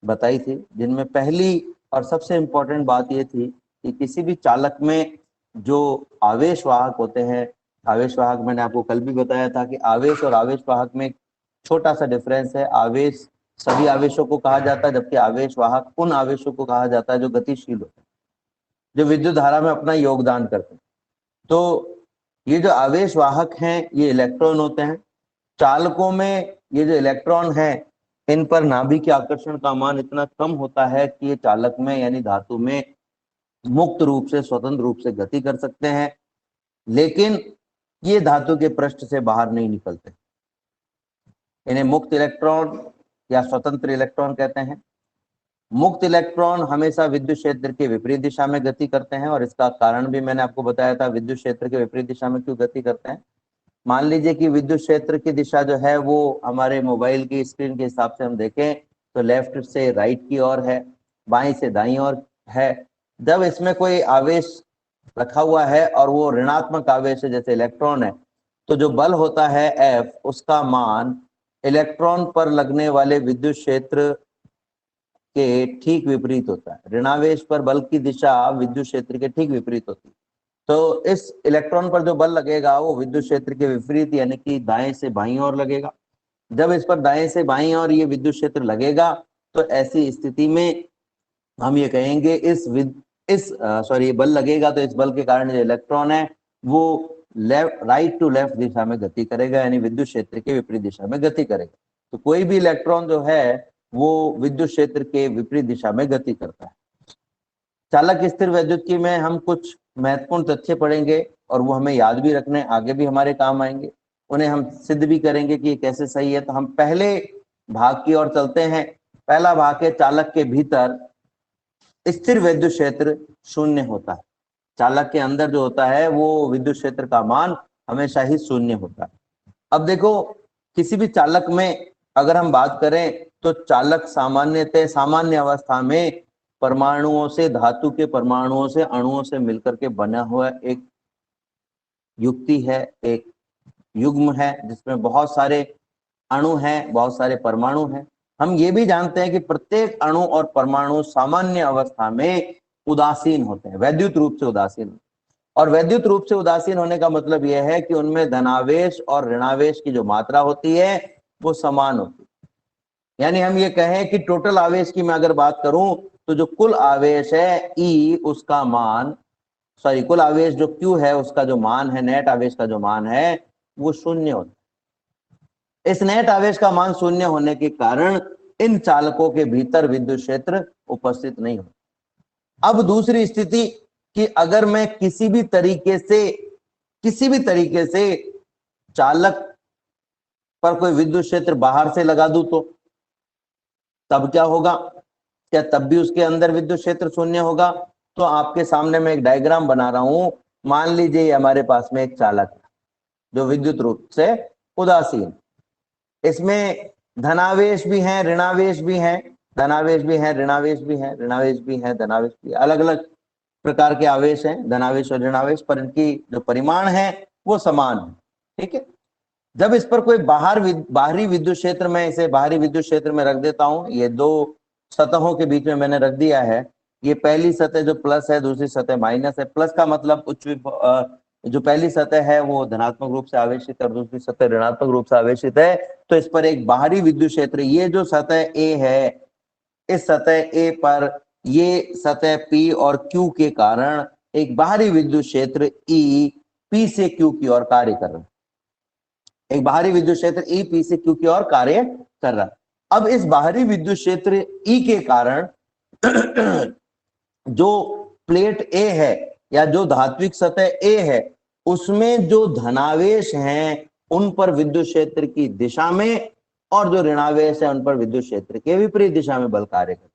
बताई थी, जिनमें पहली और सबसे इम्पोर्टेंट बात ये थी कि किसी भी चालक में जो आवेश वाहक होते हैं, आवेश वाहक मैंने आपको कल भी बताया था कि आवेश और आवेश वाहक में छोटा सा डिफरेंस है। आवेश सभी आवेशों को कहा जाता है, जबकि आवेश वाहक उन आवेशों को कहा जाता है जो गतिशील होते हैं, जो विद्युत धारा में अपना योगदान करते हैं। तो ये जो आवेश वाहक हैं ये इलेक्ट्रॉन होते हैं। चालकों में ये जो इलेक्ट्रॉन है, इन पर नाभिक के आकर्षण का मान इतना कम होता है कि ये चालक में यानी धातु में मुक्त रूप से, स्वतंत्र रूप से गति कर सकते हैं, लेकिन ये धातु के पृष्ठ से बाहर नहीं निकलते। इन्हें मुक्त इलेक्ट्रॉन या स्वतंत्र इलेक्ट्रॉन कहते हैं। मुक्त इलेक्ट्रॉन हमेशा विद्युत क्षेत्र के विपरीत दिशा में गति करते हैं, और इसका कारण भी मैंने आपको बताया था, विद्युत क्षेत्र के विपरीत दिशा में क्यों गति करते हैं। मान लीजिए कि विद्युत क्षेत्र की दिशा जो है वो हमारे मोबाइल की स्क्रीन के हिसाब से हम देखें तो लेफ्ट से राइट की ओर है, बाएं से दाईं ओर है। जब इसमें कोई आवेश रखा हुआ है और वो ऋणात्मक आवेश है, जैसे इलेक्ट्रॉन है, तो जो बल होता है F, उसका मान इलेक्ट्रॉन पर लगने वाले विद्युत क्षेत्र के ठीक विपरीत होता है। ऋणावेश पर बल की दिशा विद्युत क्षेत्र के ठीक विपरीत होती है। तो इस इलेक्ट्रॉन पर जो बल लगेगा वो विद्युत क्षेत्र के विपरीत यानी कि दाएं से बाईं ओर लगेगा। जब इस पर दाएं से बाईं ओर ये विद्युत क्षेत्र लगेगा तो ऐसी स्थिति में हम ये कहेंगे ये बल लगेगा, तो इस बल के कारण जो इलेक्ट्रॉन है वो राइट टू लेफ्ट दिशा में गति करेगा, यानी विद्युत क्षेत्र के विपरीत दिशा में गति करेगा। तो कोई भी इलेक्ट्रॉन जो है वो विद्युत क्षेत्र के विपरीत दिशा में गति करता है। चालक स्थिर वैद्युतिकी में हम कुछ महत्वपूर्ण तथ्य पढ़ेंगे और वो हमें याद भी रखने, आगे भी हमारे काम आएंगे। उन्हें हम सिद्ध भी करेंगे कि ये कैसे सही है। तो हम पहले भाग की ओर चलते हैं। पहला भाग है, चालक के भीतर स्थिर विद्युत क्षेत्र शून्य होता है। चालक के अंदर जो होता है वो विद्युत क्षेत्र का मान हमेशा ही शून्य होता है। अब देखो, किसी भी चालक में अगर हम बात करें तो चालक सामान्य अवस्था में परमाणुओं से, धातु के परमाणुओं से, अणुओं से मिलकर के बना हुआ एक युक्ति है, एक युग्म है, जिसमें बहुत सारे अणु हैं, बहुत सारे परमाणु हैं। हम ये भी जानते हैं कि प्रत्येक अणु और परमाणु सामान्य अवस्था में उदासीन होते हैं, वैद्युत रूप से उदासीन। और वैद्युत रूप से उदासीन होने का मतलब यह है कि उनमें धनावेश और ऋणावेश की जो मात्रा होती है वो समान होती है। यानी हम ये कहें कि टोटल आवेश की मैं अगर बात करूं तो जो कुल आवेश है E, उसका मान कुल आवेश जो Q है उसका जो मान है, नेट आवेश का जो मान है वो शून्य होता है। इस नेट आवेश का मान शून्य होने के कारण इन चालकों के भीतर विद्युत क्षेत्र उपस्थित नहीं होता। अब दूसरी स्थिति कि अगर मैं किसी भी तरीके से चालक पर कोई विद्युत क्षेत्र बाहर से लगा दूं तो तब क्या होगा? क्या तब भी उसके अंदर विद्युत क्षेत्र शून्य होगा? तो आपके सामने मैं एक डायग्राम बना रहा हूं। मान लीजिए हमारे पास में एक चालक है जो विद्युत रूप से उदासीन, इसमें धनावेश भी है, ऋणावेश भी है, धनावेश भी है, ऋणावेश भी है, ऋणावेश भी है, धनावेश भी, अलग अलग प्रकार के आवेश हैं, धनावेश और ऋणावेश, पर इनकी जो परिमाण है वो समान है। ठीक है। जब इस पर कोई बाहरी विद्युत क्षेत्र, मैं इसे बाहरी विद्युत क्षेत्र में रख देता हूं, ये दो सतहों के बीच में मैंने रख दिया है। ये पहली सतह जो प्लस है, दूसरी सतह माइनस है। प्लस का मतलब जो पहली सतह है वो धनात्मक रूप से आवेशित है और दूसरी सतह ऋणात्मक रूप से आवेशित है। तो इस पर एक बाहरी विद्युत क्षेत्र, ये जो सतह ए है, इस सतह ए पर ये सतह P और Q के कारण एक बाहरी विद्युत क्षेत्र E P से Q की ओर कार्य कर रहा है। एक बाहरी विद्युत क्षेत्र E P से Q की ओर कार्य कर रहा है। अब इस बाहरी विद्युत क्षेत्र E के कारण जो प्लेट A है या जो धात्विक सतह A है, उसमें जो धनावेश हैं उन पर विद्युत क्षेत्र की दिशा में, और जो ऋणावेश है उन पर विद्युत क्षेत्र के विपरीत दिशा में बल कार्य करता है।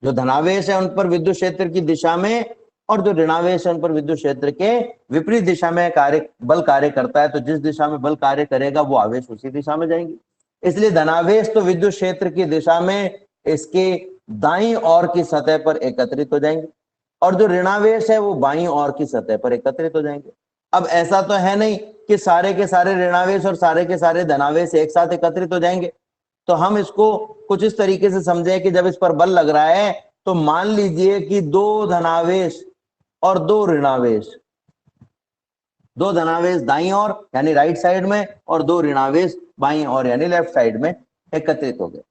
जो धनावेश है उन पर विद्युत क्षेत्र की दिशा में, और जो ऋणावेश है उन पर विद्युत क्षेत्र के विपरीत दिशा में बल कार्य करता है। तो जिस दिशा में बल कार्य करेगा वो आवेश उसी दिशा में जाएंगे। इसलिए धनावेश तो विद्युत क्षेत्र की दिशा में इसके दाईं ओर की सतह पर एकत्रित हो जाएंगे, और जो ऋणावेश है वो बाईं ओर की सतह पर एकत्रित हो जाएंगे। अब ऐसा तो है नहीं कि सारे के सारे ऋणावेश और सारे के सारे धनावेश एक साथ एकत्रित हो जाएंगे। तो हम इसको कुछ इस तरीके से समझे कि जब इस पर बल लग रहा है तो मान लीजिए कि 2 धनावेश और 2 ऋणावेश, 2 धनावेश दाईं ओर यानी राइट साइड में और 2 ऋणावेश बाईं ओर यानी लेफ्ट साइड में एकत्रित हो गए।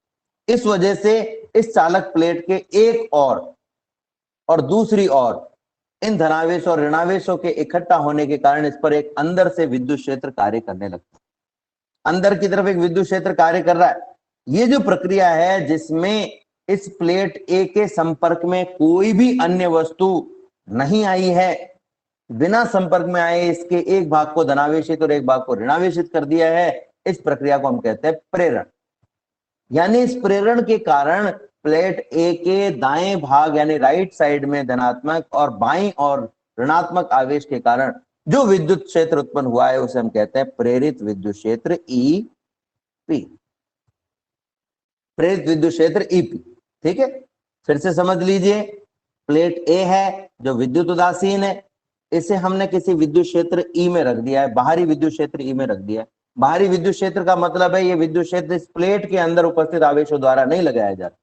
इस वजह से इस चालक प्लेट के एक और दूसरी ओर इन धनावेश और ऋणावेशों के इकट्ठा होने के कारण इस पर एक अंदर से विद्युत क्षेत्र कार्य करने लगता है। अंदर की तरफ एक विद्युत क्षेत्र कार्य कर रहा है। ये जो प्रक्रिया है जिसमें इस प्लेट ए के संपर्क में कोई भी अन्य वस्तु नहीं आई है, बिना संपर्क में आए इसके एक भाग को धनावेशित और एक भाग को ऋणावेशित कर दिया है, इस प्रक्रिया को हम कहते हैं प्रेरण। यानी इस प्रेरण के कारण प्लेट ए के दाएं भाग यानी राइट साइड में धनात्मक और बाईं और ऋणात्मक आवेश के कारण जो विद्युत क्षेत्र उत्पन्न हुआ है उसे हम कहते हैं प्रेरित विद्युत क्षेत्र ईपी। प्रेरित विद्युत क्षेत्र ईपी। ठीक है, फिर से समझ लीजिए, प्लेट ए है जो विद्युत उदासीन है, इसे हमने किसी विद्युत क्षेत्र ई में रख दिया है, बाहरी विद्युत क्षेत्र ई में रख दिया है। बाहरी विद्युत क्षेत्र का मतलब है ये विद्युत क्षेत्र इस प्लेट के अंदर उपस्थित आवेशों द्वारा नहीं लगाया जा रहा,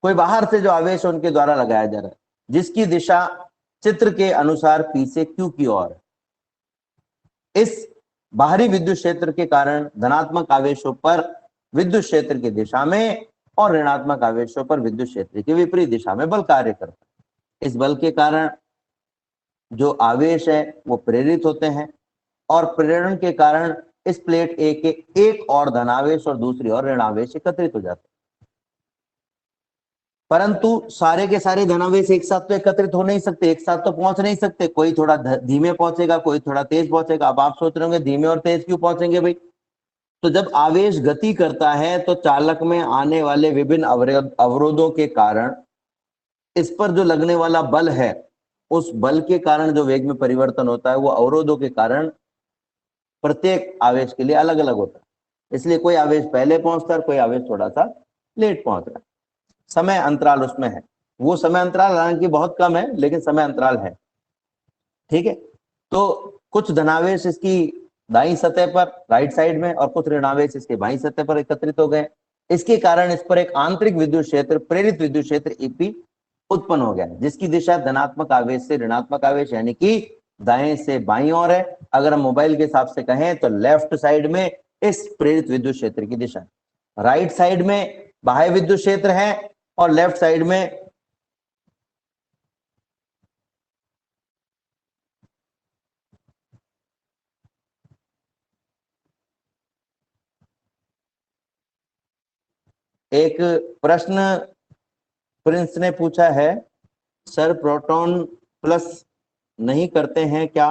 कोई बाहर से जो आवेश उनके द्वारा लगाया जा रहा है, जिसकी दिशा चित्र के अनुसार पी से क्यू की ओर है। इस बाहरी विद्युत क्षेत्र के कारण धनात्मक आवेशों पर विद्युत क्षेत्र की दिशा में और ऋणात्मक आवेशों पर विद्युत क्षेत्र की विपरीत दिशा में बल कार्य करता है। इस बल के कारण जो आवेश है वो प्रेरित होते हैं और प्रेरण के कारण इस प्लेट ए के एक और धनावेश और दूसरी ओर ऋणावेश एकत्रित हो जाते हैं। परंतु सारे के सारे धनावेश एक साथ तो एकत्रित हो नहीं सकते, एक साथ तो पहुंच नहीं सकते, कोई थोड़ा धीमे पहुंचेगा, कोई थोड़ा तेज पहुंचेगा। अब आप सोच रहे होंगे धीमे और तेज क्यों पहुंचेंगे भाई? तो जब आवेश गति करता है तो चालक में आने वाले विभिन्न अवरोधों के कारण इस पर जो लगने वाला बल है, उस बल के कारण जो वेग में परिवर्तन होता है वो अवरोधों के कारण प्रत्येक आवेश के लिए अलग अलग होता है। इसलिए कोई आवेश पहले पहुंचता है, कोई आवेश थोड़ा सा लेट पहुंच रहा है। समय अंतराल उसमें है, वो समय अंतराल हालांकि बहुत कम है लेकिन समय अंतराल है। ठीक है, तो कुछ धनावेश इसकी दाईं सतह पर राइट साइड में और कुछ ऋणावेश इसके बाईं सतह पर एकत्रित हो गए। इसके कारण इस पर एक आंतरिक विद्युत क्षेत्र, प्रेरित विद्युत क्षेत्र ईपी उत्पन्न हो गया, जिसकी दिशा धनात्मक आवेश से ऋणात्मक आवेश यानी कि दाएं से बाईं ओर है। अगर हम मोबाइल के हिसाब से कहें तो लेफ्ट साइड में इस प्रेरित विद्युत क्षेत्र की दिशा, राइट साइड में बाह्य विद्युत क्षेत्र है और लेफ्ट साइड में एक प्रश्न प्रिंस ने पूछा है, सर प्रोटॉन प्लस नहीं करते हैं क्या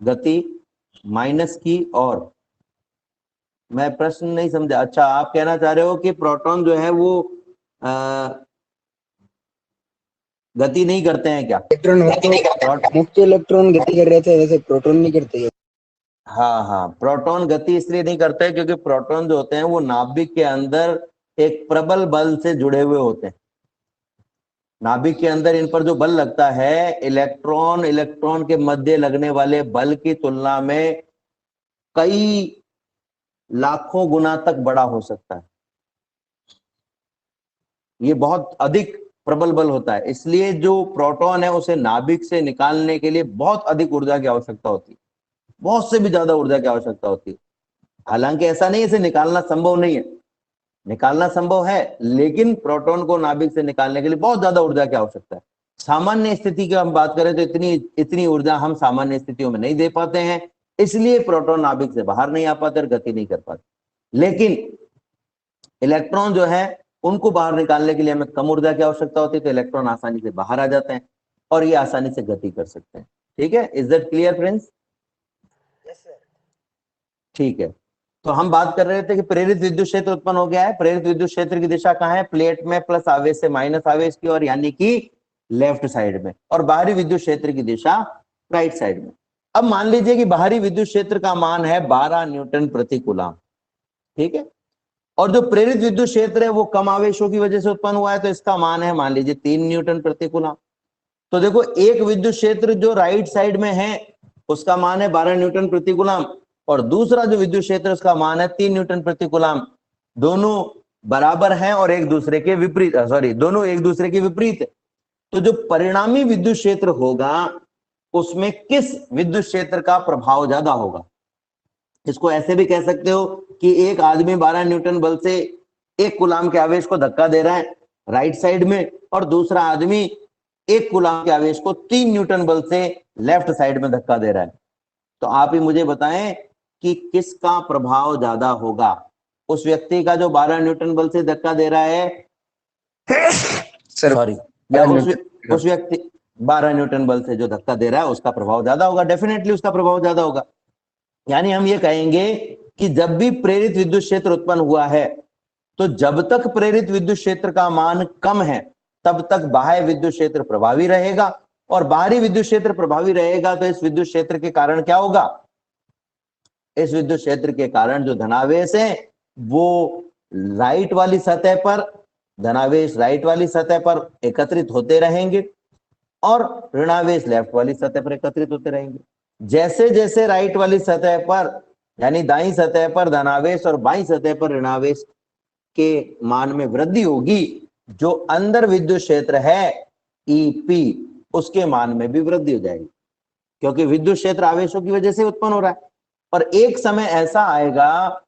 गति माइनस की? और मैं प्रश्न नहीं समझा। अच्छा, आप कहना चाह रहे हो कि प्रोटॉन जो है वो गति नहीं करते हैं क्या? इलेक्ट्रॉन मुक्त इलेक्ट्रॉन गति कर रहे थे, वैसे प्रोटॉन नहीं करते। हाँ, प्रोटॉन गति इसलिए नहीं करते क्योंकि प्रोटॉन जो होते हैं वो नाभिक के अंदर एक प्रबल बल से जुड़े हुए होते हैं। नाभिक के अंदर इन पर जो बल लगता है, इलेक्ट्रॉन के मध्य लगने वाले बल की तुलना में कई लाखों गुना तक बड़ा हो सकता है। ये बहुत अधिक प्रबल बल होता है, इसलिए जो प्रोटॉन है उसे नाभिक से निकालने के लिए बहुत अधिक ऊर्जा की आवश्यकता होती है, बहुत से भी ज्यादा ऊर्जा की आवश्यकता होती है। हालांकि ऐसा नहीं है इसे निकालना संभव नहीं है, निकालना संभव है, लेकिन प्रोटॉन को नाभिक से निकालने के लिए बहुत ज्यादा ऊर्जा की आवश्यकता है। सामान्य स्थिति की हम बात करें तो इतनी ऊर्जा हम सामान्य स्थितियों में नहीं दे पाते हैं, इसलिए प्रोटॉन नाभिक से बाहर नहीं आ पाते और गति नहीं कर पाते। लेकिन इलेक्ट्रॉन जो है उनको बाहर निकालने के लिए हमें कम ऊर्जा की आवश्यकता होती है, तो इलेक्ट्रॉन आसानी से बाहर आ जाते हैं और ये आसानी से गति कर सकते हैं। ठीक है, इज दैट क्लियर फ्रेंड्स? ठीक है, तो हम बात कर रहे थे कि प्रेरित विद्युत क्षेत्र उत्पन्न हो गया है। प्रेरित विद्युत क्षेत्र की दिशा कहाँ है? प्लेट में प्लस आवेश से माइनस आवेश की ओर यानी कि लेफ्ट साइड में, और बाहरी विद्युत क्षेत्र की दिशा राइट साइड में। अब मान लीजिए कि बाहरी विद्युत क्षेत्र का मान है 12 न्यूटन प्रति कूलम। ठीक है, और जो प्रेरित विद्युत क्षेत्र है वो कम आवेशों की वजह से उत्पन्न हुआ है, तो इसका मान है मान लीजिए 3 न्यूटन प्रति कूलम। तो देखो, एक विद्युत क्षेत्र जो राइट साइड में है उसका मान है 12 न्यूटन प्रति कूलम और दूसरा जो विद्युत क्षेत्र उसका मान है 3 न्यूटन प्रति कूलम। दोनों बराबर हैं और एक दूसरे के विपरीत, सॉरी, दोनों एक दूसरे के विपरीत है। तो जो परिणामी विद्युत क्षेत्र होगा उसमें किस विद्युत क्षेत्र का प्रभाव ज्यादा होगा? इसको ऐसे भी कह सकते हो कि एक आदमी 12 न्यूटन बल से 1 कूलाम के आवेश को धक्का दे रहा है राइट साइड में, और दूसरा आदमी 1 कूलाम के आवेश को 3 न्यूटन बल से लेफ्ट साइड में धक्का दे रहा है। तो आप ही मुझे बताएं कि किसका प्रभाव ज्यादा होगा? उस व्यक्ति का जो 12 न्यूटन बल से धक्का दे रहा है, सॉरी, या उस व्यक्ति 12 न्यूटन बल से जो धक्का दे रहा है उसका प्रभाव ज्यादा होगा? डेफिनेटली उसका प्रभाव ज्यादा होगा। यानी हम ये कहेंगे कि जब भी प्रेरित विद्युत क्षेत्र उत्पन्न हुआ है, तो जब तक प्रेरित विद्युत क्षेत्र का मान कम है तब तक बाह्य विद्युत क्षेत्र प्रभावी रहेगा, और बाहरी विद्युत क्षेत्र प्रभावी रहेगा तो इस विद्युत क्षेत्र के कारण क्या होगा? इस विद्युत क्षेत्र के कारण जो धनावेश है वो राइट वाली सतह पर, धनावेश राइट वाली सतह पर एकत्रित होते रहेंगे और ऋणावेश लेफ्ट वाली सतह पर एकत्रित होते रहेंगे। जैसे जैसे राइट वाली सतह पर यानी दाईं सतह पर धनावेश और बाईं सतह पर ऋणावेश के मान में वृद्धि होगी, जो अंदर विद्युत क्षेत्र है ईपी उसके मान में भी वृद्धि हो जाएगी, क्योंकि विद्युत क्षेत्र आवेशों की वजह से उत्पन्न हो रहा है। और एक समय ऐसा आएगा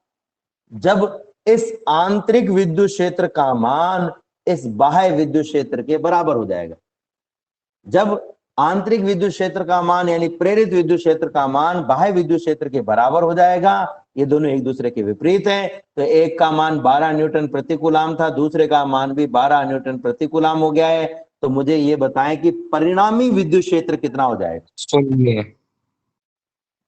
जब इस आंतरिक विद्युत क्षेत्र का मान इस बाह्य विद्युत क्षेत्र के बराबर हो जाएगा। जब आंतरिक विद्युत क्षेत्र का मान यानी प्रेरित विद्युत क्षेत्र का मान बाह्य विद्युत क्षेत्र के बराबर हो जाएगा, ये दोनों एक दूसरे के विपरीत हैं, तो एक का मान 12 न्यूटन प्रति कूलाम था, दूसरे का मान भी 12 न्यूटन प्रति कूलाम हो गया है। तो मुझे ये बताएं कि परिणामी विद्युत क्षेत्र कितना हो जाएगा? शून्य।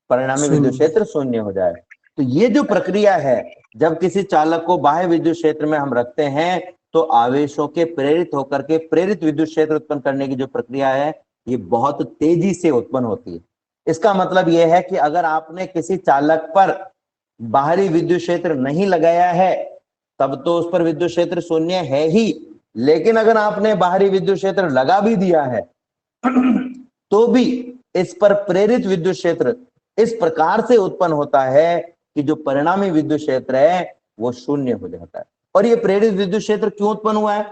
परिणामी विद्युत क्षेत्र शून्य हो जाए। तो ये जो प्रक्रिया है, जब किसी चालक को बाह्य विद्युत क्षेत्र में हम रखते हैं तो आवेशों के प्रेरित होकर के प्रेरित विद्युत क्षेत्र उत्पन्न करने की जो प्रक्रिया है ये बहुत तेजी से उत्पन्न होती है। इसका मतलब यह है कि अगर आपने किसी चालक पर बाहरी विद्युत क्षेत्र नहीं लगाया है तब तो उस पर विद्युत क्षेत्र शून्य है ही, लेकिन अगर आपने बाहरी विद्युत क्षेत्र लगा भी दिया है तो भी इस पर प्रेरित विद्युत क्षेत्र इस प्रकार से उत्पन्न होता है कि जो परिणामी विद्युत क्षेत्र है वो शून्य हो जाता है। और ये प्रेरित विद्युत क्षेत्र क्यों उत्पन्न हुआ है?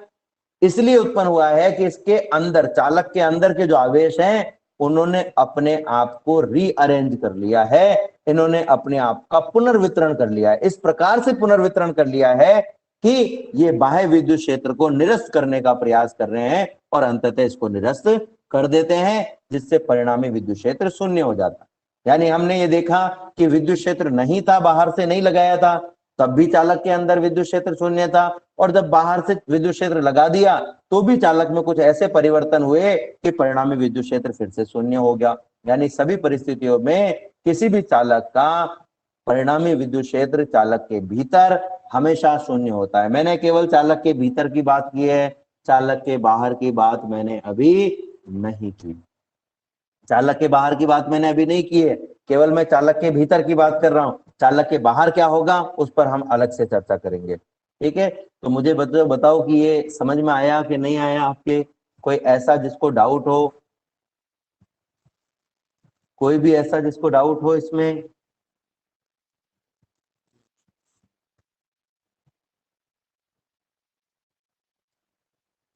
इसलिए उत्पन्न हुआ है कि इसके अंदर, चालक के अंदर के जो आवेश हैं उन्होंने अपने आप को रीअरेंज कर लिया है, इन्होंने अपने आप का पुनर्वितरण कर लिया है। इस प्रकार से पुनर्वितरण कर लिया है कि ये बाह्य विद्युत क्षेत्र को निरस्त करने का प्रयास कर रहे हैं और अंततः इसको निरस्त कर देते हैं, जिससे परिणामी विद्युत क्षेत्र शून्य हो जाता है। यानी हमने ये देखा कि विद्युत क्षेत्र नहीं था, बाहर से नहीं लगाया था, तब भी चालक के अंदर विद्युत क्षेत्र शून्य था, और जब बाहर से विद्युत क्षेत्र लगा दिया तो भी चालक में कुछ ऐसे परिवर्तन हुए कि परिणामी विद्युत क्षेत्र फिर से शून्य हो गया। यानी सभी परिस्थितियों में किसी भी चालक का परिणामी विद्युत क्षेत्र चालक के भीतर हमेशा शून्य होता है। मैंने केवल चालक के भीतर की बात की है, चालक के बाहर की बात मैंने अभी नहीं की। चालक के बाहर की बात मैंने अभी नहीं की है, केवल मैं चालक के भीतर की बात कर रहा हूं। चालक के बाहर क्या होगा उस पर हम अलग से चर्चा करेंगे। ठीक है, तो मुझे बताओ कि ये समझ में आया कि नहीं आया आपके? कोई ऐसा जिसको डाउट हो, कोई भी ऐसा जिसको डाउट हो इसमें?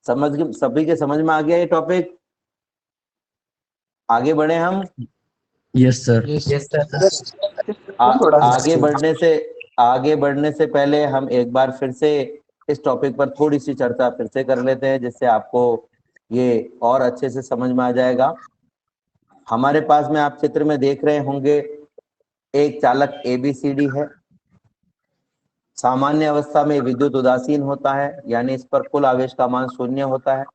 सभी के समझ में आ गया ये टॉपिक? आगे बढ़े हम? Yes sir. आगे बढ़ने से पहले हम एक बार फिर से इस टॉपिक पर थोड़ी सी चर्चा फिर से कर लेते हैं, जिससे आपको ये और अच्छे से समझ में आ जाएगा। हमारे पास में आप चित्र में देख रहे होंगे एक चालक ABCD है। सामान्य अवस्था में विद्युत उदासीन होता है, यानी इस पर कुल आवेश का मान शून्य होता है।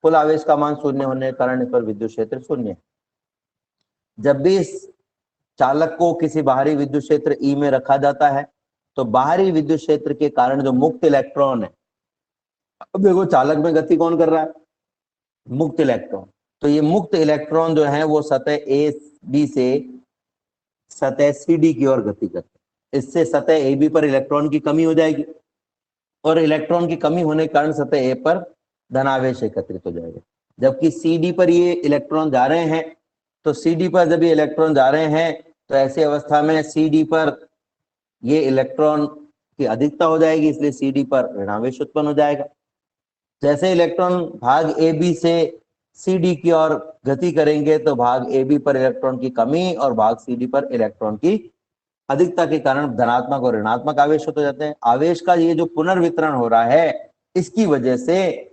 कुल आवेश का मान शून्य होने के कारण इस पर विद्युत क्षेत्र शून्य है। जब भी इस चालक को किसी बाहरी विद्युत क्षेत्र E में रखा जाता है तो बाहरी विद्युत क्षेत्र के कारण जो मुक्त इलेक्ट्रॉन है, अब देखो चालक में गति कौन कर रहा है? मुक्त इलेक्ट्रॉन। तो ये मुक्त इलेक्ट्रॉन जो है वो सतह AB से सतह CD की ओर गति करते हैं। इससे सतह AB पर इलेक्ट्रॉन की कमी हो जाएगी और इलेक्ट्रॉन की कमी होने के कारण सतह A पर धनावेश एकत्रित हो जाएगा। जबकि CD पर ये इलेक्ट्रॉन जा रहे हैं, तो CD पर जब ये इलेक्ट्रॉन जा रहे हैं तो ऐसी अवस्था में CD पर ये इलेक्ट्रॉन की अधिकता हो जाएगी, इसलिए CD पर ऋणावेश उत्पन्न हो जाएगा। जैसे इलेक्ट्रॉन भाग AB से CD की ओर गति करेंगे तो भाग AB पर इलेक्ट्रॉन की कमी और भाग CD पर इलेक्ट्रॉन की अधिकता के कारण धनात्मक और ऋणात्मक आवेश होते जाते हैं। आवेश का ये जो पुनर्वितरण हो रहा है, इसकी वजह से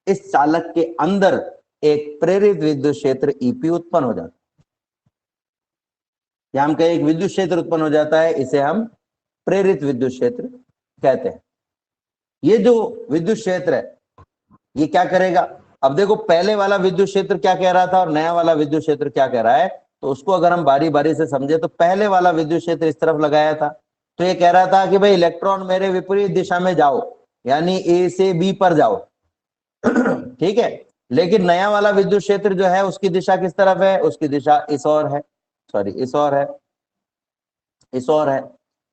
इस चालक के अंदर एक प्रेरित विद्युत क्षेत्र EP उत्पन्न हो जाता है। या हम कहें एक विद्युत क्षेत्र उत्पन्न हो जाता है, इसे हम प्रेरित विद्युत क्षेत्र कहते हैं। ये जो विद्युत क्षेत्र है ये क्या करेगा? अब देखो पहले वाला विद्युत क्षेत्र क्या कह रहा था और नया वाला विद्युत क्षेत्र क्या कह रहा है, तो उसको अगर हम बारी बारी से समझे तो पहले वाला विद्युत क्षेत्र इस तरफ लगाया था, तो ये कह रहा था कि भाई इलेक्ट्रॉन मेरे विपरीत दिशा में जाओ, यानी A से B पर जाओ। ठीक है, लेकिन नया वाला विद्युत क्षेत्र जो है उसकी दिशा किस तरफ है? उसकी दिशा इस ओर है, सॉरी इस ओर है, इस ओर है।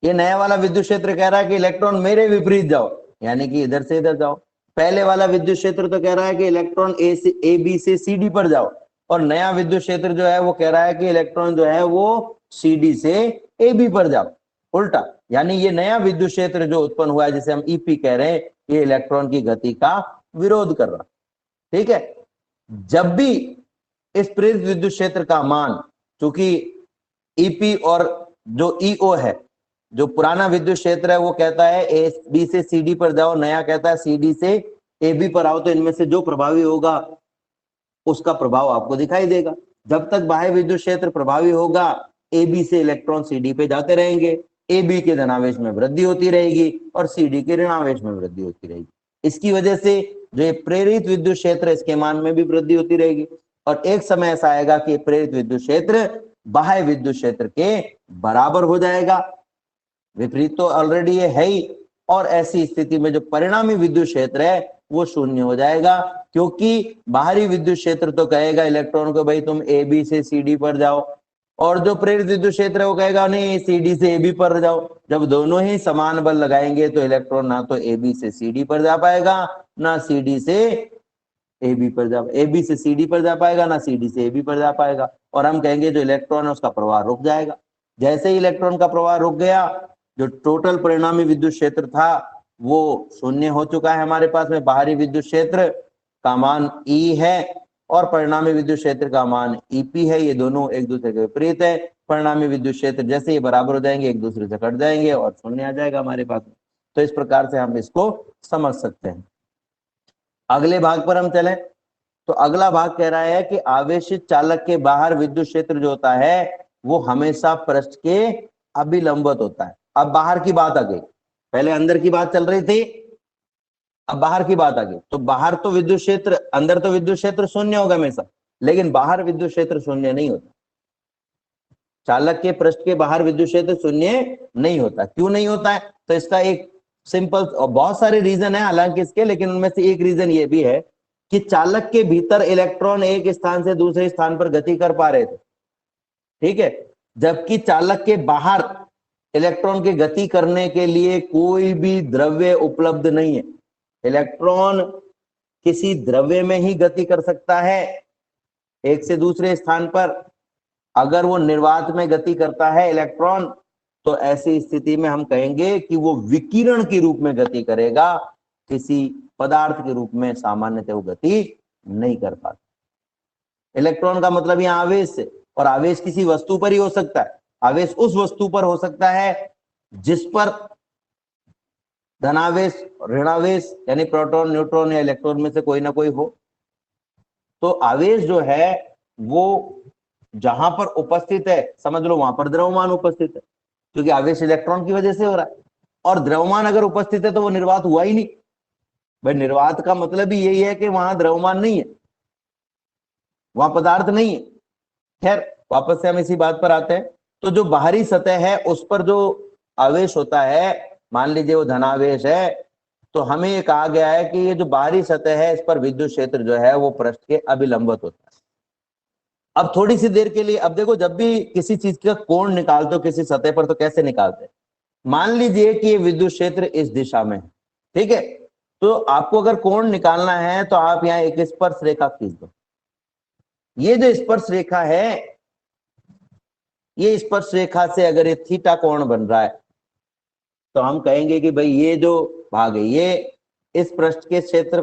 ये नया वाला विद्युत क्षेत्र कह रहा है कि इलेक्ट्रॉन मेरे विपरीत जाओ, यानी कि इधर से इधर जाओ। पहले वाला विद्युत क्षेत्र तो कह रहा है कि इलेक्ट्रॉन AB से CD पर जाओ, और नया विद्युत क्षेत्र जो है वो कह रहा है कि इलेक्ट्रॉन जो है वो CD से AB पर जाओ, उल्टा। यानी ये नया विद्युत क्षेत्र जो उत्पन्न हुआ है जिसे हम EP कह रहे हैं, ये इलेक्ट्रॉन की गति का विरोध कर रहा। ठीक है, जब भी इस प्रेरित विद्युत क्षेत्र का मान, चूंकि EP और जो EO है, जो पुराना विद्युत क्षेत्र है वो कहता है AB से CD पर जाओ, नया कहता है CD से AB पर आओ, तो इनमें से जो प्रभावी होगा उसका प्रभाव आपको दिखाई देगा। जब तक बाह्य विद्युत क्षेत्र प्रभावी होगा, AB से इलेक्ट्रॉन CD पे जाते रहेंगे, AB के धनावेश में वृद्धि होती रहेगी और CD के ऋणावेश में वृद्धि होती रहेगी। इसकी वजह से जो ये प्रेरित विद्युत क्षेत्र, इसके मान में भी वृद्धि होती रहेगी, और एक समय ऐसा आएगा कि प्रेरित विद्युत क्षेत्र बाह्य विद्युत क्षेत्र के बराबर हो जाएगा। विपरीत तो ऑलरेडी ये है ही, और ऐसी स्थिति में जो परिणामी विद्युत क्षेत्र है वो शून्य हो जाएगा, क्योंकि बाहरी विद्युत क्षेत्र तो कहेगा इलेक्ट्रॉन को भाई तुम AB से CD पर जाओ, और जो प्रेरित विद्युत क्षेत्र है वो कहेगा नहीं CD से AB पर जाओ। जब दोनों ही समान बल लगाएंगे तो इलेक्ट्रॉन ना तो AB से CD पर जा पाएगा, ना CD से AB पर जा, AB से CD पर जा पाएगा, ना CD से AB पर जा पाएगा, और हम कहेंगे जो इलेक्ट्रॉन है उसका प्रवाह रुक जाएगा। जैसे ही इलेक्ट्रॉन का प्रवाह रुक गया, जो टोटल परिणामी विद्युत क्षेत्र था वो शून्य हो चुका है हमारे पास में। बाहरी विद्युत क्षेत्र का मान E है और परिणामी विद्युत क्षेत्र का मान EP है, ये दोनों एक दूसरे के विपरीत है। परिणामी विद्युत क्षेत्र जैसे ये बराबर हो जाएंगे एक दूसरे से कट जाएंगे और शून्य आ जाएगा हमारे पास में। तो इस प्रकार से हम इसको समझ सकते हैं। अगले भाग पर हम चलें तो अगला भाग कह रहा है कि आवेशित चालक के बाहर विद्युत क्षेत्र जो होता है वो हमेशा पृष्ठ के अभिलंबवत होता है। अब बाहर की बात आ गई, पहले अंदर की बात चल रही थी, अब बाहर की बात आ गई। तो बाहर तो विद्युत क्षेत्र, अंदर तो विद्युत क्षेत्र शून्य होगा हमेशा, लेकिन बाहर विद्युत क्षेत्र शून्य नहीं होता। चालक के पृष्ठ के बाहर विद्युत क्षेत्र शून्य नहीं होता। क्यों नहीं होता है? तो इसका एक सिंपल, बहुत सारे रीजन है हालांकि इसके, लेकिन उनमें से एक रीजन ये भी है कि चालक के भीतर इलेक्ट्रॉन एक स्थान से दूसरे स्थान पर गति कर पा रहे थे, ठीक है, जबकि चालक के बाहर इलेक्ट्रॉन की गति करने के लिए कोई भी द्रव्य उपलब्ध नहीं है। इलेक्ट्रॉन किसी द्रव्य में ही गति कर सकता है एक से दूसरे स्थान पर। अगर वो निर्वात में गति करता है इलेक्ट्रॉन, तो ऐसी स्थिति में हम कहेंगे कि वो विकिरण के रूप में गति करेगा, किसी पदार्थ के रूप में सामान्यतः वो गति नहीं कर पाता। इलेक्ट्रॉन का मतलब यहाँ आवेश है, और आवेश किसी वस्तु पर ही हो सकता है। आवेश उस वस्तु पर हो सकता है जिस पर धनावेश, ऋणावेश, यानी प्रोटॉन, न्यूट्रॉन या इलेक्ट्रॉन में से कोई ना कोई हो। तो आवेश जो है वो जहां पर उपस्थित है, समझ लो वहां पर द्रव्यमान उपस्थित है, क्योंकि आवेश इलेक्ट्रॉन की वजह से हो रहा है। और द्रव्यमान अगर उपस्थित है तो वो निर्वात हुआ ही नहीं। भाई निर्वात का मतलब ही यही है कि वहां द्रव्यमान नहीं है, वहां पदार्थ नहीं है। खैर वापस से हम इसी बात पर आते हैं। तो जो बाहरी सतह है उस पर जो आवेश होता है, मान लीजिए वो धनावेश है, तो हमें ये कहा गया है कि ये जो बाहरी सतह है इस पर विद्युत क्षेत्र जो है वो पृष्ठ के अभिलंबवत होता है। अब थोड़ी सी देर के लिए, अब देखो जब भी किसी चीज का कोण निकालते हो किसी सतह पर तो कैसे निकालते हैं? मान लीजिए कि ये विद्युत क्षेत्र इस दिशा में है, ठीक है, तो आपको अगर कोण निकालना है तो आप यहाँ एक स्पर्श रेखा खींच दो। ये जो स्पर्श रेखा है, ये स्पर्श रेखा से अगर ये थीटा कोण बन रहा है, तो हम कहेंगे कि भाई ये जो भाग है ये इस पृष्ठ के क्षेत्र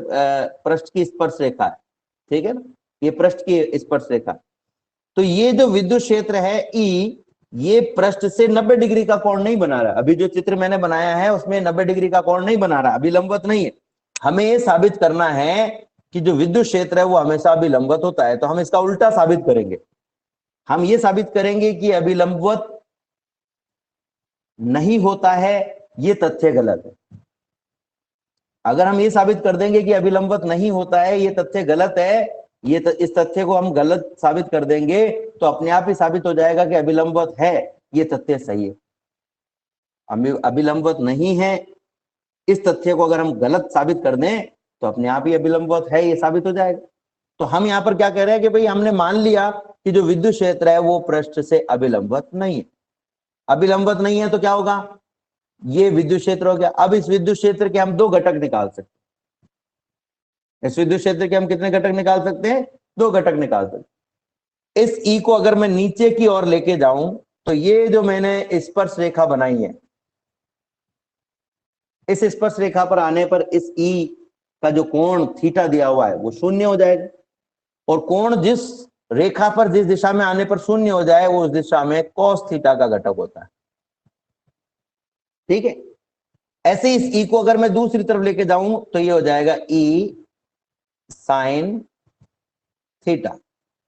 पृष्ठ की स्पर्श रेखा है, ठीक है ना, ये पृष्ठ की स्पर्श रेखा। तो ये जो विद्युत क्षेत्र है ई, ये पृष्ठ से 90 डिग्री का कोण नहीं बना रहा। अभी जो चित्र मैंने बनाया है उसमें 90 डिग्री का कोण नहीं बना रहा, अभी लंबवत नहीं है। हमें ये साबित करना है कि जो विद्युत क्षेत्र है वो हमेशा अभिलंबवत होता है। तो हम इसका उल्टा साबित करेंगे, हम ये साबित करेंगे कि अभिलंबवत नहीं होता है, ये तथ्य गलत है। अगर हम ये साबित कर देंगे कि अभिलंबवत नहीं होता है, ये तथ्य गलत है, इस तथ्य को हम गलत साबित कर देंगे तो अपने आप ही साबित हो जाएगा कि अभिलंबवत है, ये तथ्य सही है। अभिलंबवत नहीं है, इस तथ्य को अगर हम गलत साबित कर दें तो अपने आप ही अभिलंबवत है, ये साबित हो जाएगा। तो हम यहाँ पर क्या कह रहे हैं कि भाई हमने मान लिया कि जो विद्युत क्षेत्र है वो पृष्ठ से अभिलंबवत नहीं है। अभिलंबवत नहीं है तो क्या होगा, ये विद्युत क्षेत्र हो गया। अब इस विद्युत क्षेत्र के हम दो घटक निकाल सकते हैं। इस विद्युत क्षेत्र के हम कितने घटक निकाल सकते हैं, दो घटक निकाल सकते हैं। इस ई को अगर मैं नीचे की ओर लेके जाऊं तो ये जो मैंने स्पर्श रेखा बनाई है, इस स्पर्श रेखा पर आने पर इस ई का जो कोण थीटा दिया हुआ है वो शून्य हो जाएगा, और कोण जिस रेखा पर जिस दिशा में आने पर शून्य हो जाए वो उस दिशा में cos थीटा का घटक होता है, ठीक है। ऐसे इस ई को अगर मैं दूसरी तरफ लेके जाऊं तो ये हो जाएगा ई साइन थीटा।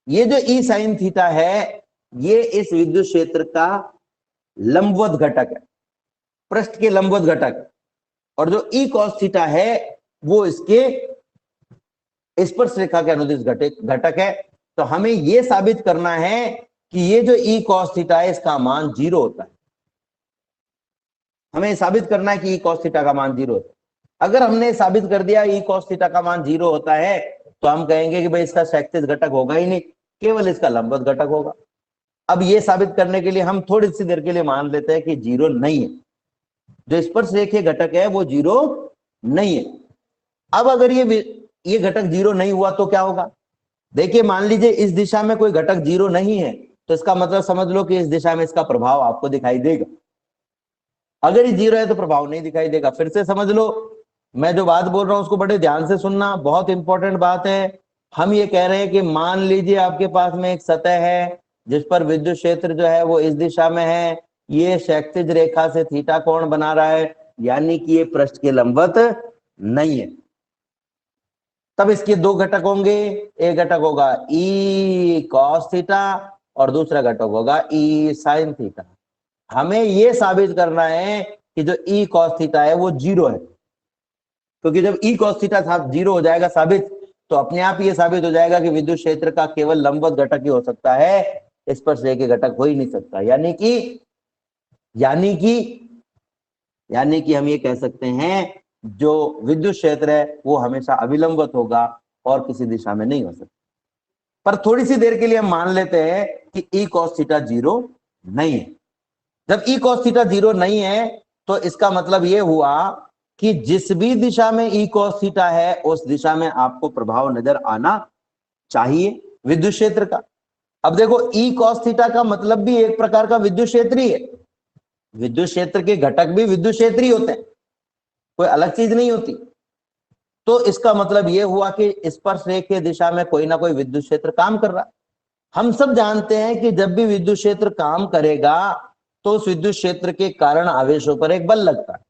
ये जो ई साइन थीटा है ये इस विद्युत क्षेत्र का लंबवत घटक है, पृष्ठ के लंबवत घटक है, और जो ई cos थीटा है वो इसके स्पर्श रेखा के अनुदिश घटक है। तो हमें यह साबित करना है कि ये जो ई cos थीटा है इसका मान 0 होता है। हमें साबित करना है कि ई cos थीटा का मान 0 होता है। अगर हमने साबित कर दिया ई cos थीटा का मान 0 होता है तो हम कहेंगे कि भाई इसका क्षैतिज घटक होगा ही नहीं, केवल इसका लंबवत घटक होगा। अब ये साबित करने के लिए हम थोड़ी सी देर के लिए मान लेते हैं कि 0 नहीं है, जो स्पर्श रेखीय घटक है वो 0 नहीं है। अब अगर ये घटक 0 नहीं हुआ तो क्या होगा, देखिए मान लीजिए इस दिशा में कोई घटक 0 नहीं है तो इसका मतलब समझ लो कि इस दिशा में इसका प्रभाव आपको दिखाई देगा। अगर ये 0 है तो प्रभाव नहीं दिखाई देगा। फिर से समझ लो, मैं जो बात बोल रहा हूं उसको बड़े ध्यान से सुनना, बहुत इंपॉर्टेंट बात है। हम ये कह रहे हैं कि मान लीजिए आपके पास में एक सतह है जिस पर विद्युत क्षेत्र जो है वो इस दिशा में है, ये क्षैतिज रेखा से थीटा कोण बना रहा है, यानी कि ये पृष्ठ के लंबवत नहीं है। तब इसके दो घटक होंगे, एक घटक होगा ई cos थीटा और दूसरा घटक होगा ई sin थीटा। हमें यह साबित करना है कि जो ई cos थीटा है वो 0 है, क्योंकि जब ई cos थीटा 0 हो जाएगा साबित, तो अपने आप ये साबित हो जाएगा कि विद्युत क्षेत्र का केवल लंबवत घटक ही हो सकता है, स्पर्श रेखीय घटक हो ही नहीं सकता। यानी कि हम ये कह सकते हैं जो विद्युत क्षेत्र है वो हमेशा अभिलंबवत होगा और किसी दिशा में नहीं हो सकता। पर थोड़ी सी देर के लिए हम मान लेते हैं कि ई cos थीटा 0 नहीं है। जब ई cos थीटा 0 नहीं है तो इसका मतलब ये हुआ कि जिस भी दिशा में ई cos थीटा है उस दिशा में आपको प्रभाव नजर आना चाहिए विद्युत क्षेत्र का। अब देखो ई cos थीटा का मतलब भी एक प्रकार का विद्युत क्षेत्र ही है। विद्युत क्षेत्र के घटक भी विद्युत क्षेत्र ही होते हैं, कोई अलग चीज नहीं होती। तो इसका मतलब यह हुआ कि स्पर्श रेखीय दिशा में कोई ना कोई विद्युत क्षेत्र काम कर रहा है। हम सब जानते हैं कि जब भी विद्युत क्षेत्र काम करेगा तो उस विद्युत क्षेत्र के कारण आवेशों पर एक बल लगता है,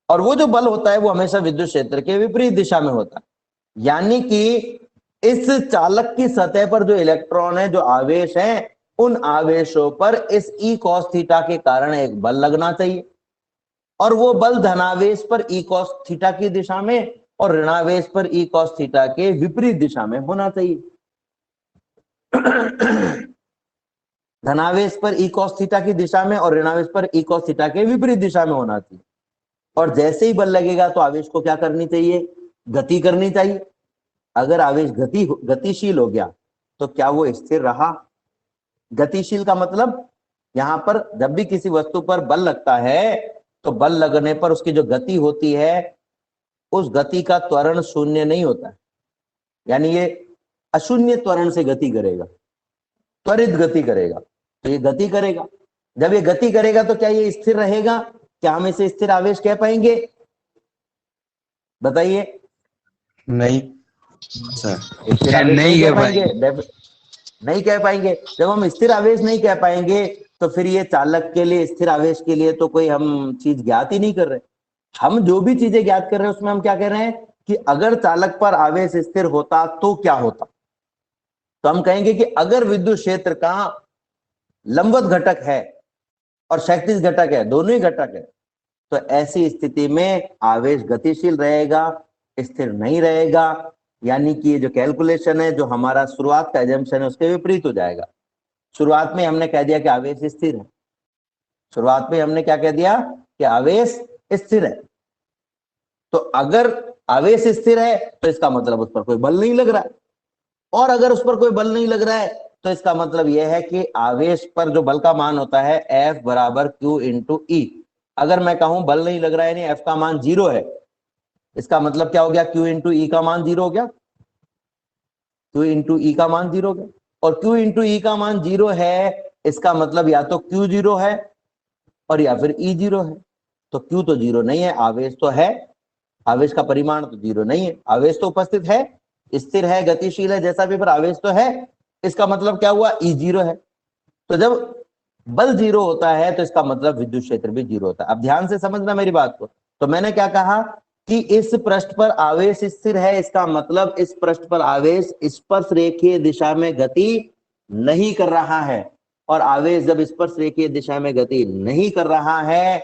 और वो जो बल होता है वो हमेशा विद्युत क्षेत्र के विपरीत दिशा में होता है। यानी कि इस चालक की सतह पर जो इलेक्ट्रॉन है, जो आवेश है, उन आवेशों पर इस ई cos थीटा के कारण एक बल लगना चाहिए, और वो बल धनावेश पर ई cos थीटा की दिशा में और ऋणावेश पर ई cos थीटा के विपरीत दिशा में होना चाहिए। धनावेश पर ई cos थीटा की दिशा में और ऋणावेश पर ई cos थीटा के विपरीत दिशा में होना चाहिए। और जैसे ही बल लगेगा तो आवेश को क्या करनी चाहिए, गति करनी चाहिए। अगर आवेश गतिशील हो गया तो क्या वो स्थिर रहा? गतिशील का मतलब यहां पर जब भी किसी वस्तु पर बल लगता है तो बल लगने पर उसकी जो गति होती है उस गति का त्वरण शून्य नहीं होता है, यानी ये अशून्य त्वरण से गति करेगा, त्वरित गति करेगा। तो ये गति करेगा, जब ये गति करेगा तो क्या ये स्थिर रहेगा? क्या हम इसे स्थिर आवेश कह पाएंगे? बताइए। नहीं सर, स्थिर आवेश नहीं नहीं कह कह पाएंगे, नहीं कह पाएंगे। जब हम स्थिर आवेश नहीं कह पाएंगे तो फिर ये चालक के लिए, स्थिर आवेश के लिए तो कोई हम चीज ज्ञात ही नहीं कर रहे। हम जो भी चीजें ज्ञात कर रहे हैं उसमें हम क्या कह रहे हैं कि अगर चालक पर आवेश स्थिर होता तो क्या होता। तो हम कहेंगे कि अगर विद्युत क्षेत्र का लंबवत घटक है और क्षैतिज घटक है, दोनों ही घटक है, तो ऐसी स्थिति में आवेश गतिशील रहेगा, स्थिर नहीं रहेगा। यानी कि ये जो कैलकुलेशन है, जो हमारा शुरुआत का एजम्पशन है, उसके विपरीत हो जाएगा। शुरुआत में हमने कह दिया कि आवेश स्थिर है, शुरुआत में हमने क्या कह दिया कि आवेश स्थिर है। तो अगर आवेश स्थिर है तो इसका मतलब उस पर कोई बल नहीं लग रहा है, और अगर उस पर कोई बल नहीं लग रहा है तो इसका मतलब यह है कि आवेश पर जो बल का मान होता है F बराबर Q इंटू ई। अगर मैं कहूं बल नहीं लग रहा है, यानी F का मान 0 है, इसका मतलब क्या हो गया, Q इंटू ई का मान 0 हो गया। Q इंटू ई का मान 0 हो गया, और Q इंटू ई का मान 0 है, इसका मतलब या तो Q 0 है और या फिर E 0 है। तो Q तो 0 नहीं है, आवेश तो है, आवेश का परिमाण तो 0 नहीं है, आवेश तो उपस्थित है, स्थिर है, गतिशील है, जैसा भी, पर आवेश तो है। इसका मतलब क्या हुआ, E 0 है। तो जब बल 0 होता है तो इसका मतलब विद्युत क्षेत्र भी 0 होता है। अब ध्यान से समझना मेरी बात को। तो मैंने क्या कहा कि इस पृष्ठ पर आवेश स्थिर है, इसका मतलब इस पृष्ठ पर आवेश स्पर्श रेखीय दिशा में गति नहीं कर रहा है। और आवेश जब स्पर्श रेखीय दिशा में गति नहीं कर रहा है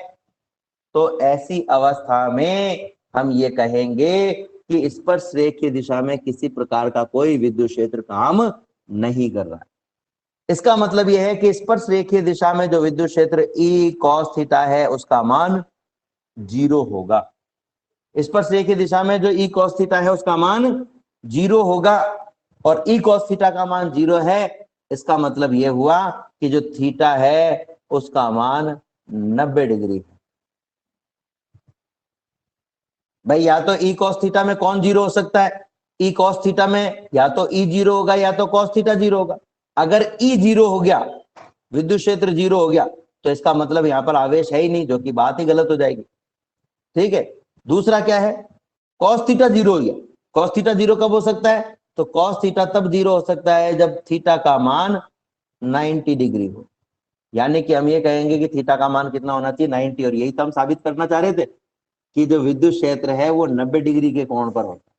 तो ऐसी अवस्था में हम ये कहेंगे कि स्पर्श रेखीय दिशा में किसी प्रकार का कोई विद्युत क्षेत्र काम नहीं कर रहा है। इसका मतलब यह है कि स्पर्श रेखीय दिशा में जो विद्युत क्षेत्र E cos थीटा है उसका मान 0 होगा। स्पर्श रेखीय दिशा में जो E cos थीटा है उसका मान 0 होगा, और E cos थीटा का मान 0 है। इसका मतलब यह हुआ कि जो थीटा है उसका मान 90 डिग्री है। भाई या तो E cos थीटा में कौन 0 हो सकता है? E cos थीटा में या तो E 0 होगा या तो cos थीटा 0 होगा। अगर E 0 हो गया, विद्युत क्षेत्र 0 हो गया, तो इसका मतलब यहां पर आवेश है ही नहीं, जो कि बात ही गलत हो जाएगी। ठीक है। दूसरा क्या है, cos थीटा 0 हो गया। cos थीटा 0 कब हो सकता है? तो cos थीटा तब 0 हो सकता है जब थीटा का मान 90 डिग्री हो। यानी कि हम ये कहेंगे कि थीटा का मान कितना होना चाहिए, 90। और यही तो हम साबित करना चाह रहे थे कि जो विद्युत क्षेत्र है वो 90 डिग्री के कोण पर होता है,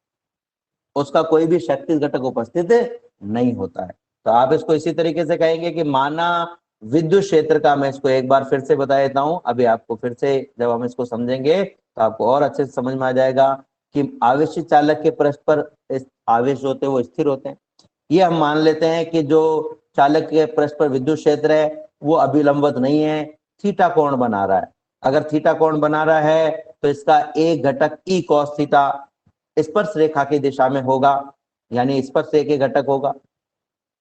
उसका कोई भी शक्ति घटक उपस्थित नहीं होता है। तो आप इसको इसी तरीके से कहेंगे कि माना विद्युत क्षेत्र का, मैं इसको एक बार फिर से बता देता हूं, अभी आपको फिर से जब हम इसको समझेंगे तो आपको और अच्छे से समझ में आ जाएगा कि आवेशित चालक के पृष्ठ पर आवेश होते हैं वो स्थिर होते हैं। ये हम मान लेते हैं कि जो चालक के पृष्ठ पर विद्युत क्षेत्र है वो अभिलंबवत नहीं है, थीटा कोण बना रहा है। अगर थीटा कोण बना रहा है तो इसका एक घटक E cos थीटा स्पर्श रेखा की दिशा में होगा, यानी स्पर्श रेखीय घटक होगा।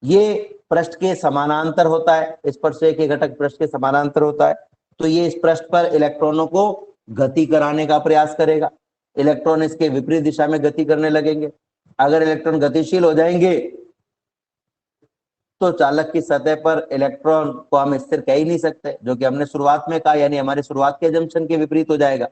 ये पृष्ठ के समानांतर होता है, स्पर्श रेखीय घटक पृष्ठ के समानांतर होता है। तो ये इस पृष्ठ पर इलेक्ट्रॉनों को गति कराने का प्रयास करेगा, इलेक्ट्रॉन इसके विपरीत दिशा में गति करने लगेंगे। अगर इलेक्ट्रॉन गतिशील हो जाएंगे तो चालक की सतह पर इलेक्ट्रॉन को हम स्थिर कह ही नहीं सकते, जो कि हमने शुरुआत में कहा, यानी हमारे शुरुआत के जंक्शन के विपरीत हो जाएगा।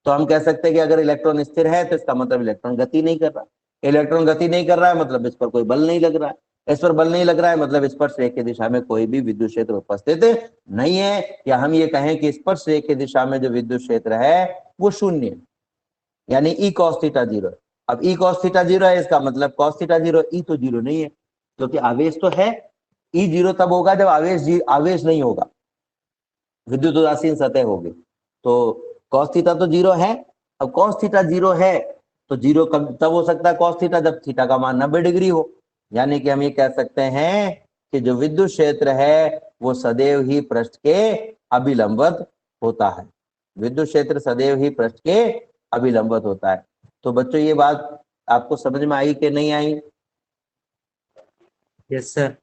तो हम कह सकते हैं कि अगर इलेक्ट्रॉन स्थिर है तो इसका मतलब इलेक्ट्रॉन गति नहीं कर रहा। इलेक्ट्रॉन गति नहीं कर रहा है मतलब इस पर कोई बल नहीं लग रहा है, इस पर बल नहीं लग रहा है मतलब स्पर्श रेखीय दिशा में कोई भी विद्युत क्षेत्र उपस्थित नहीं है। या हम ये कहें कि स्पर्श रेखीय दिशा में जो विद्युत क्षेत्र है वो शून्य है, यानी E cos थीटा 0 है। अब E cos थीटा 0 है, इसका मतलब cos थीटा 0, E तो 0 नहीं है, क्योंकि आवेश तो है। E 0 तब होगा जब आवेश नहीं होगा, विद्युत उदासीन सतह होगी। तो cos थीटा तो 0 है। अब cos थीटा 0 है तो 0 कब तब हो सकता है cos थीटा, जब थीटा का मान 90 डिग्री हो। यानी कि हम ये कह सकते हैं कि जो विद्युत क्षेत्र है वो सदैव ही पृष्ठ के अभिलंबवत होता है, विद्युत क्षेत्र सदैव ही पृष्ठ के अभिलंबवत होता है। तो बच्चों ये बात आपको समझ में आई कि नहीं आई? Yes sir.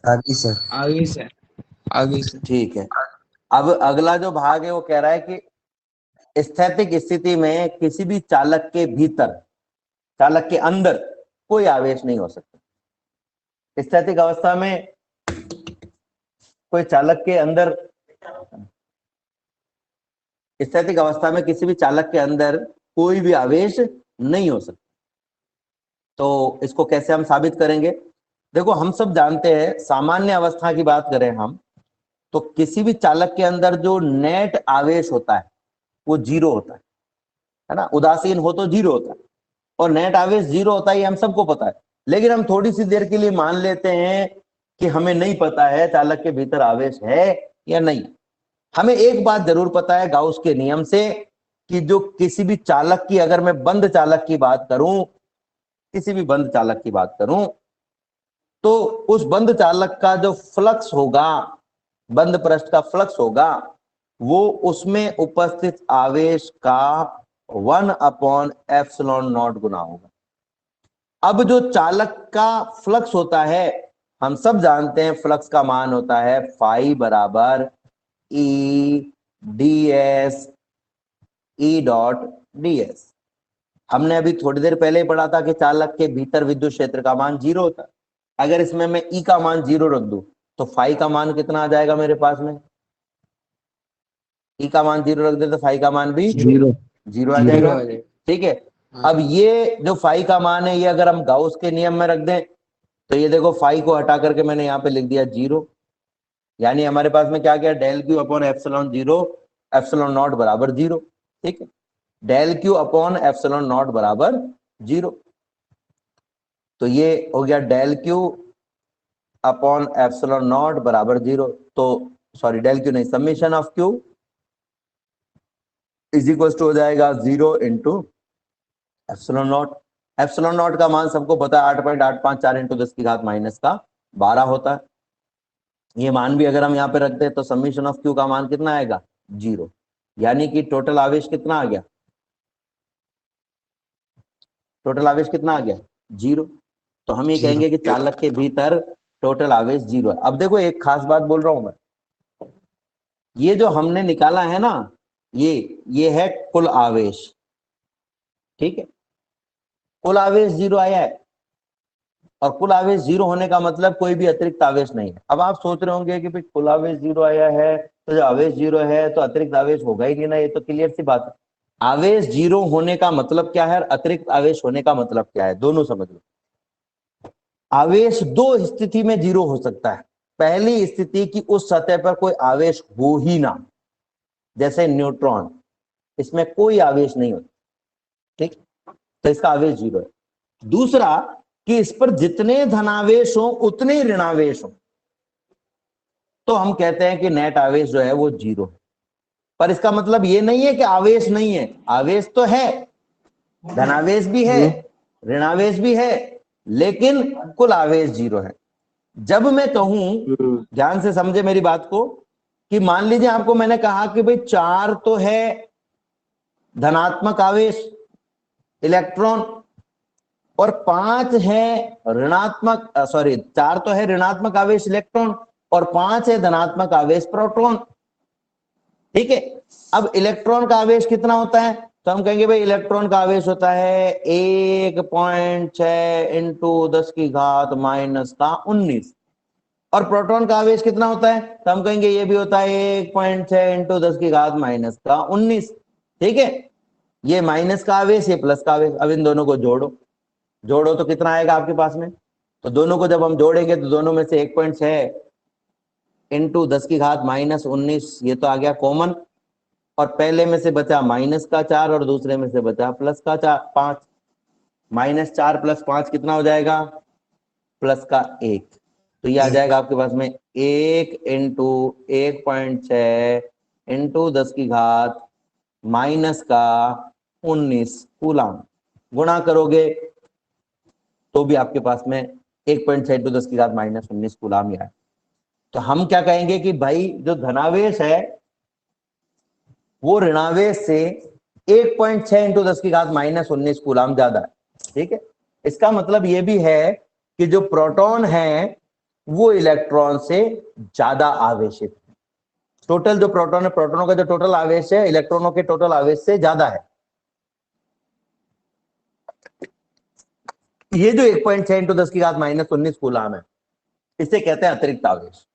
आगे सर, आगे सर। आगे सर। ठीक है। अब अगला जो भाग है वो कह रहा है कि स्थैतिक स्थिति में किसी भी चालक के भीतर, चालक के अंदर कोई आवेश नहीं हो सकता। स्थैतिक अवस्था में कोई चालक के अंदर स्थैतिक अवस्था में किसी भी चालक के अंदर कोई भी आवेश नहीं हो सकता। तो इसको कैसे हम साबित करेंगे? देखो, हम सब जानते हैं, सामान्य अवस्था की बात करें हम, तो किसी भी चालक के अंदर जो नेट आवेश होता है वो जीरो होता है ना, उदासीन हो तो जीरो होता है, और नेट आवेश जीरो होता है, ये हम सबको पता है। लेकिन हम थोड़ी सी देर के लिए मान लेते हैं कि हमें नहीं पता है चालक के भीतर आवेश है या नहीं। हमें एक बात जरूर पता है गाउस के नियम से, कि जो किसी भी चालक की, अगर मैं बंद चालक की बात करूं, किसी भी बंद चालक की बात करूं, तो उस बंद चालक का जो फ्लक्स होगा, बंद पृष्ठ का फ्लक्स होगा, वो उसमें उपस्थित आवेश का 1/ε0 गुना होगा। अब जो चालक का फ्लक्स होता है, हम सब जानते हैं फ्लक्स का मान होता है फाई बराबर ई डॉट ds। हमने अभी थोड़ी देर पहले ही पढ़ा था कि चालक के भीतर विद्युत क्षेत्र का मान जीरो होता है। अगर इसमें मैं ई का मान जीरो रख दूं तो फाई का मान कितना आ जाएगा मेरे पास में? ई का मान जीरो रख दे तो फाई का मान भी जीरो जीरो आ जीरो जाएगा। आ जाएगा। ठीक है, हाँ। अब ये जो फाई का मान है, ये अगर हम गाउस के नियम में रख दें तो ये देखो, फाई को हटा करके मैंने यहाँ पे लिख दिया जीरो, यानी हमारे पास में क्या क्या, del Q upon epsilon zero, epsilon naught बराबर जीरो। ठीक है, del Q upon epsilon naught बराबर जीरो, तो ये हो गया del Q upon epsilon naught बराबर जीरो। तो सॉरी, डेल क्यू नहीं, summation of Q is equal to हो जाएगा zero into epsilon naught. Epsilon naught का मान सबको पता है 8.854 इंटू 10 की घात माइनस का 12 होता है। ये मान भी अगर हम यहाँ पे रखते हैं तो समीशन ऑफ क्यू का मान कितना आएगा? जीरो, यानी कि टोटल आवेश कितना आ गया? टोटल आवेश कितना आ गया? जीरो। तो हम ये कहेंगे कि चालक के भीतर टोटल आवेश जीरो है। अब देखो, एक खास बात बोल रहा हूं मैं, ये जो हमने निकाला है ना, ये है कुल आवेश। ठीक है, कुल आवेश जीरो आया है, और कुल आवेश जीरो होने का मतलब कोई भी अतिरिक्त आवेश नहीं है। अब आप सोच रहे होंगे कि भाई कुल आवेश जीरो आया है तो जो आवेश जीरो है तो अतिरिक्त आवेश होगा ही नहीं ना, ये तो क्लियर सी बात है। आवेश जीरो होने का मतलब क्या है, अतिरिक्त आवेश होने का मतलब क्या है, दोनों समझ लो। आवेश दो स्थिति में जीरो हो सकता है। पहली स्थिति की उस सतह पर कोई आवेश हो ही ना, जैसे न्यूट्रॉन, इसमें कोई आवेश नहीं होता। ठीक, तो इसका आवेश जीरो है। दूसरा, कि इस पर जितने धनावेश हो उतने ही ऋणावेश हो, तो हम कहते हैं कि नेट आवेश जो है वो जीरो है। पर इसका मतलब ये नहीं है कि आवेश नहीं है, आवेश तो है, धनावेश भी है, ऋणावेश भी है, लेकिन कुल आवेश जीरो है। जब मैं कहूं, ध्यान से समझे मेरी बात को, कि मान लीजिए आपको मैंने कहा कि भाई चार तो है धनात्मक आवेश इलेक्ट्रॉन, और पांच है ऋणात्मक, सॉरी, चार तो है ऋणात्मक आवेश इलेक्ट्रॉन और पांच है धनात्मक आवेश प्रोटॉन। ठीक है, अब इलेक्ट्रॉन का आवेश कितना होता है, तो हम कहेंगे भाई इलेक्ट्रॉन का आवेश होता है 1.6 इंटू 10 की घात माइनस का 19, और प्रोटॉन का आवेश कितना होता है, तो हम कहेंगे ये भी होता है 1.6 इंटू 10 की घात माइनस का 19। ठीक है, ये माइनस का आवेश, ये प्लस का आवेश। अब इन दोनों को जोड़ो तो कितना आएगा आपके पास में, तो दोनों को जब हम जोड़ेंगे तो दोनों में से 1.6 इंटू 10 की घात माइनस 19, ये तो आ गया कॉमन, और पहले में से बचा माइनस का 4 और दूसरे में से बचा प्लस का 5। माइनस 4 प्लस 5 कितना हो जाएगा? प्लस का 1। तो ये आ जाएगा आपके पास में 1 इंटू 1.6 इंटू 10 की घात माइनस का 19 कूलाम। गुणा करोगे तो भी आपके पास में 1.6 इंटू 10 की घात माइनस 19 कूलाम ही आए। तो हम क्या कहेंगे कि भाई जो धनावेश है वो ऋणावेश से 1.6 इंटू 10 की घात माइनस 19 कूलाम ज्यादा है। ठीक है, इसका मतलब ये भी है कि जो प्रोटॉन है वो इलेक्ट्रॉन से ज्यादा आवेशित है। टोटल जो प्रोटॉन है, प्रोटॉनों का जो टोटल आवेश है इलेक्ट्रॉनों के टोटल आवेश से ज्यादा है। ये जो 1.6 इंटू 10 की घात माइनस 19 कूलाम है, इसे कहते हैं अतिरिक्त आवेश।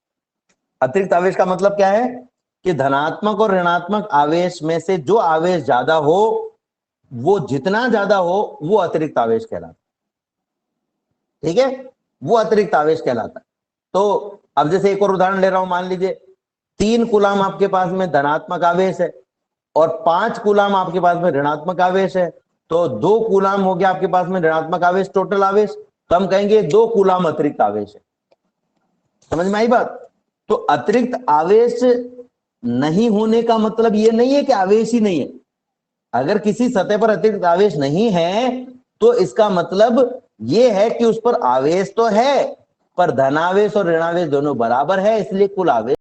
अतिरिक्त आवेश का मतलब क्या है कि धनात्मक और ऋणात्मक आवेश में से जो आवेश ज्यादा हो, वो जितना ज्यादा हो वो अतिरिक्त आवेश कहलाता है। ठीक है, वो अतिरिक्त आवेश कहलाता है। तो अब जैसे एक और उदाहरण ले रहा हूं, मान लीजिए 3 कूलाम आपके पास में धनात्मक आवेश है और 5 कूलाम आपके पास में ऋणात्मक आवेश है, तो 2 कूलाम हो गया आपके पास में ऋणात्मक आवेश, टोटल आवेश, तो हम कहेंगे 2 कूलाम अतिरिक्त आवेश है। समझ में आई बात? तो अतिरिक्त आवेश नहीं होने का मतलब ये नहीं है कि आवेश ही नहीं है। अगर किसी सतह पर अतिरिक्त आवेश नहीं है तो इसका मतलब ये है कि उस पर आवेश तो है, पर धनावेश और ऋणावेश दोनों बराबर है, इसलिए कुल आवेश